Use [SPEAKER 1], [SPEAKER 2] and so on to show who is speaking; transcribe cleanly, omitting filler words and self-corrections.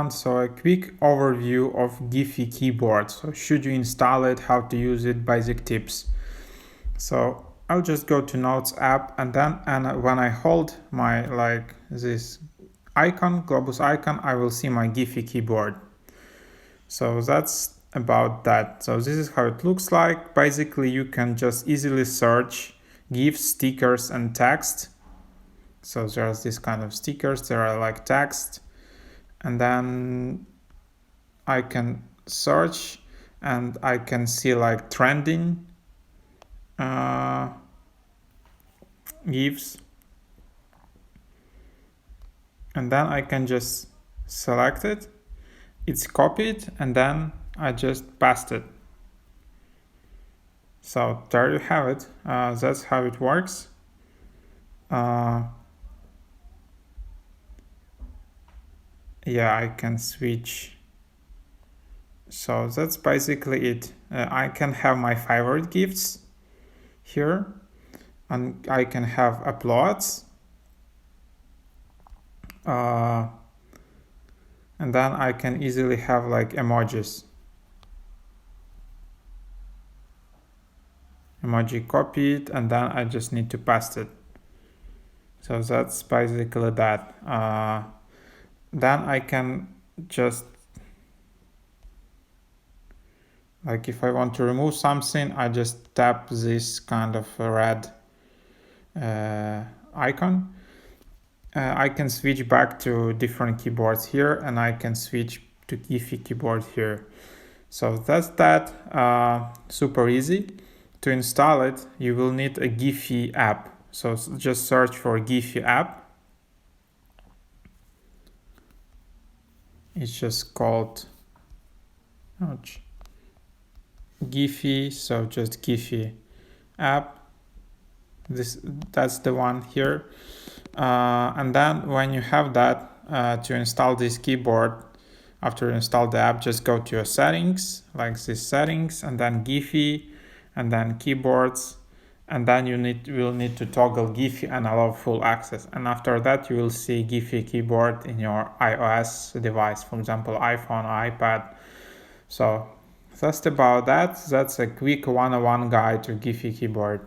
[SPEAKER 1] everyone, so a quick overview of GIPHY keyboard. So should you install it, how to use it, basic tips. So I'll just go to Notes app, and when I hold my this icon, globus icon, I will see my GIPHY keyboard. So that's about that. So this is how it looks like. Basically, you can just easily search GIFs, stickers, and text. So there's this kind of stickers, there are like text, and then I can search and I can see like trending GIFs, and then I can just select it, it's copied, and then I just paste it. So there you have it. That's how it works. Yeah, I can switch. So that's basically it. I can have my favorite gifts here, and I can have uploads, and then I can easily have like emojis, emoji copied, and then I just need to paste it. So that's basically that. Then I can just, like, if I want to remove something, I just tap this kind of red icon. I can switch back to different keyboards here, and I can switch to GIPHY keyboard here. So that's that. Super easy. To install it, you will need a GIPHY app. So just search for GIPHY app. It's just called GIPHY, so just GIPHY app. That's the one here. And then when you have that, to install this keyboard, after you install the app, just go to your settings, like this settings, and then GIPHY, and then keyboards, and then you will need to toggle GIPHY and allow full access. And after that, you will see GIPHY keyboard in your iOS device, for example, iPhone or iPad. So that's about that. That's a quick 101 guide to GIPHY keyboard.